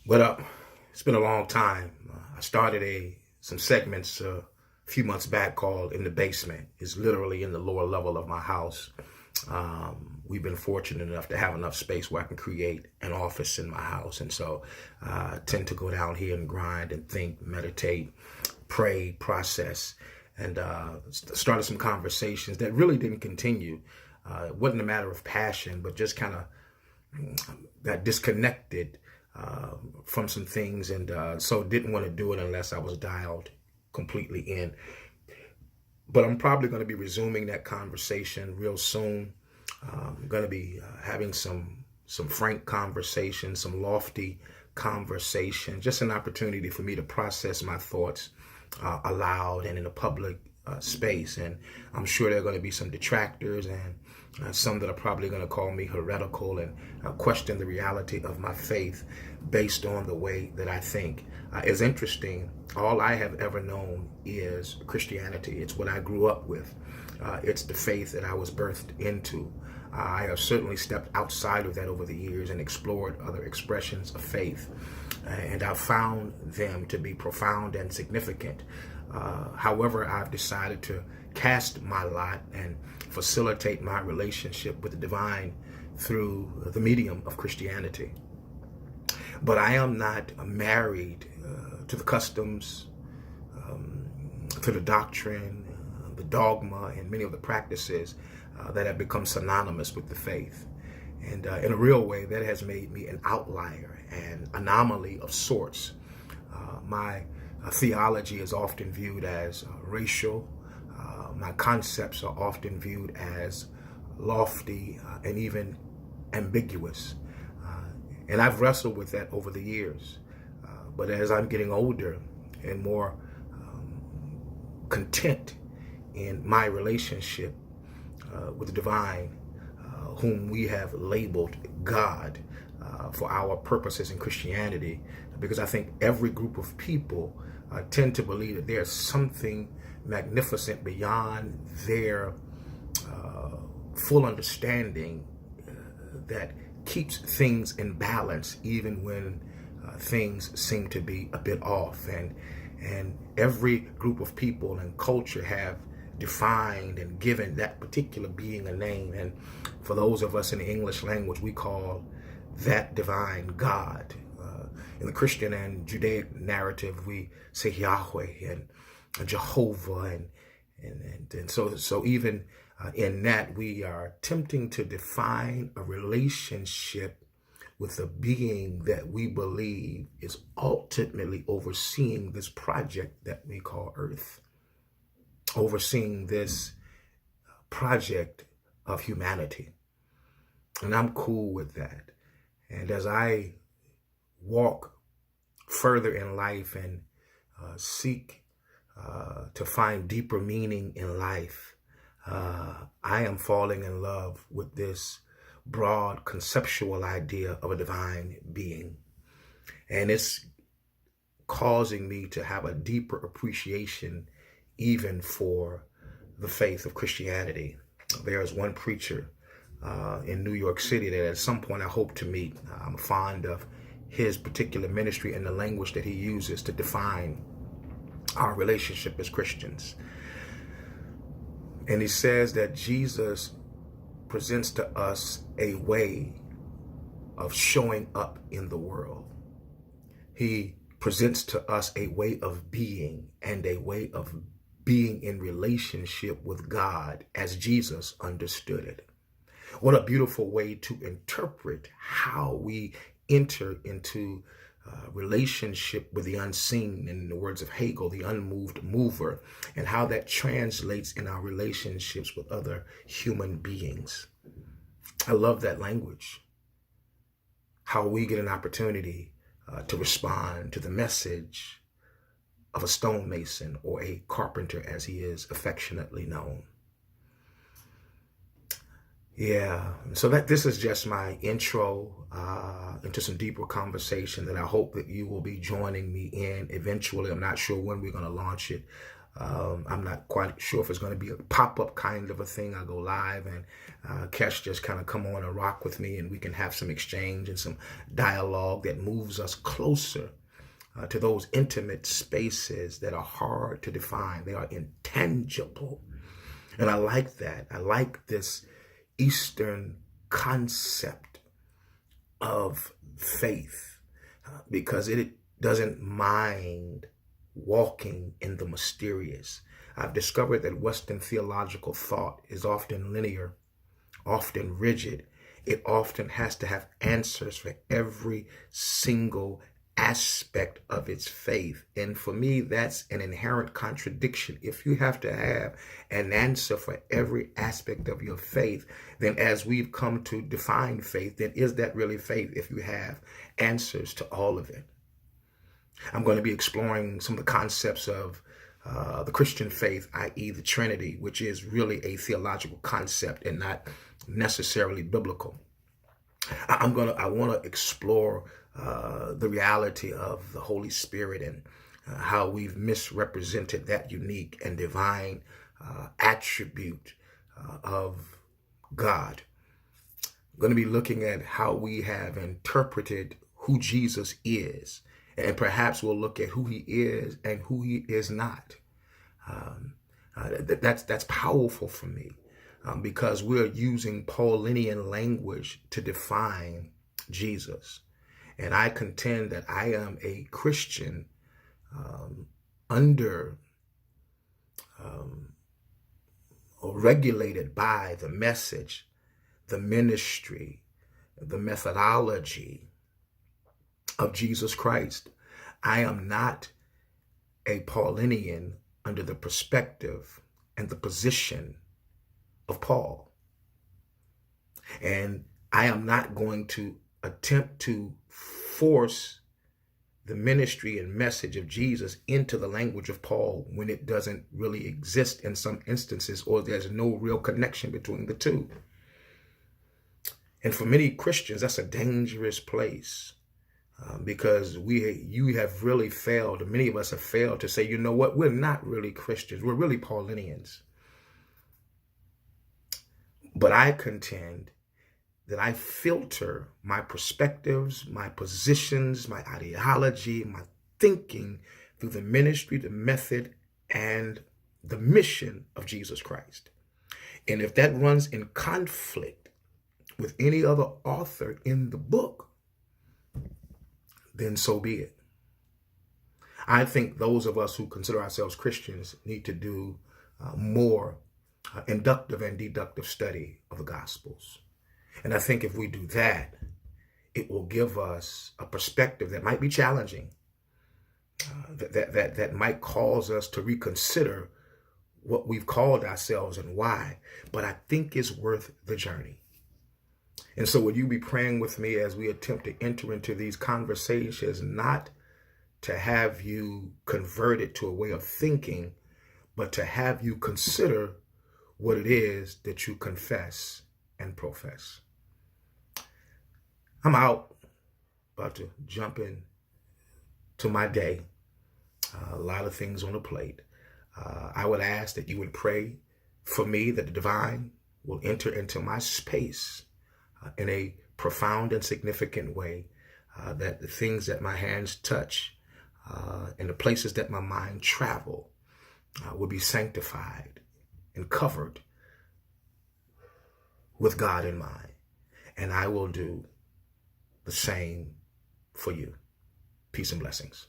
What up? It's been a long time. I started some segments a few months back called "In the Basement." It's literally in the lower level of my house. We've been fortunate enough to have enough space where I can create an office in my house, and so I tend to go down here and grind and think, meditate, pray, process, and started some conversations that really didn't continue. It wasn't a matter of passion, but just kind of got disconnected from some things, and so didn't want to do it unless I was dialed completely in. But I'm probably going to be resuming that conversation real soon. I'm going to be having some frank conversation, some lofty conversation, just an opportunity for me to process my thoughts aloud and in a public space. And I'm sure there are going to be some detractors and some that are probably going to call me heretical and question the reality of my faith based on the way that I think. It's interesting. All I have ever known is Christianity. It's what I grew up with. It's the faith that I was birthed into. I have certainly stepped outside of that over the years and explored other expressions of faith. And I've found them to be profound and significant. However, I've decided to cast my lot and facilitate my relationship with the divine through the medium of Christianity. But I am not married to the customs, to the doctrine, the dogma, and many of the practices that have become synonymous with the faith. And in a real way, that has made me an outlier, an anomaly of sorts. My theology is often viewed as racial. My concepts are often viewed as lofty and even ambiguous. And I've wrestled with that over the years. But as I'm getting older and more content in my relationship with the divine, whom we have labeled God for our purposes in Christianity, because I think every group of people tend to believe that there's something magnificent beyond their full understanding that keeps things in balance even when things seem to be a bit off. And every group of people and culture have defined and given that particular being a name. And for those of us in the English language, we call that divine God. In the Christian and Judaic narrative, we say Yahweh and Jehovah, and so even in that, we are attempting to define a relationship with a being that we believe is ultimately overseeing this project that we call Earth, overseeing this project of humanity. And I'm cool with that. And as I walk further in life and seek to find deeper meaning in life, I am falling in love with this broad conceptual idea of a divine being. And it's causing me to have a deeper appreciation even for the faith of Christianity. There is one preacher in New York City that at some point I hope to meet. I'm fond of his particular ministry and the language that he uses to define our relationship as Christians. And he says that Jesus presents to us a way of showing up in the world. He presents to us a way of being and a way of being in relationship with God as Jesus understood it. What a beautiful way to interpret how we enter into relationship with the unseen, in the words of Hegel, the unmoved mover, and how that translates in our relationships with other human beings. I love that language. How we get an opportunity to respond to the message of a stonemason, or a carpenter as he is affectionately known. Yeah, so this is just my intro into some deeper conversation that I hope that you will be joining me in eventually. I'm not sure when we're going to launch it, I'm not quite sure if it's going to be a pop-up kind of a thing. I go live and Kesh just kind of come on and rock with me, and we can have some exchange and some dialogue that moves us closer to those intimate spaces that are hard to define. They are intangible. And I like that. I like this Eastern concept of faith because it doesn't mind walking in the mysterious. I've discovered that Western theological thought is often linear, often rigid. It often has to have answers for every single aspect of its faith. And for me, that's an inherent contradiction. If you have to have an answer for every aspect of your faith, then as we've come to define faith, then is that really faith if you have answers to all of it? I'm going to be exploring some of the concepts of the Christian faith, i.e. the Trinity, which is really a theological concept and not necessarily biblical. I want to explore the reality of the Holy Spirit and how we've misrepresented that unique and divine attribute of God. I'm going to be looking at how we have interpreted who Jesus is, and perhaps we'll look at who he is and who he is not. That's powerful for me because we're using Paulinian language to define Jesus. And I contend that I am a Christian under or regulated by the message, the ministry, the methodology of Jesus Christ. I am not a Paulinian under the perspective and the position of Paul. And I am not going to attempt to force the ministry and message of Jesus into the language of Paul when it doesn't really exist in some instances, or there's no real connection between the two. And for many Christians, that's a dangerous place because you have really failed, many of us have failed to say, you know what, we're not really Christians, we're really Paulinians. But I contend that I filter my perspectives, my positions, my ideology, my thinking through the ministry, the method, and the mission of Jesus Christ. And if that runs in conflict with any other author in the book, then so be it. I think those of us who consider ourselves Christians need to do more inductive and deductive study of the Gospels. And I think if we do that, it will give us a perspective that might be challenging, that might cause us to reconsider what we've called ourselves and why. But I think it's worth the journey. And so would you be praying with me as we attempt to enter into these conversations, not to have you converted to a way of thinking, but to have you consider what it is that you confess and profess. I'm out, about to jump in to my day. A lot of things on the plate. I would ask that you would pray for me that the divine will enter into my space in a profound and significant way, that the things that my hands touch and the places that my mind travel will be sanctified and covered with God in mind. And I will do the same for you. Peace and blessings.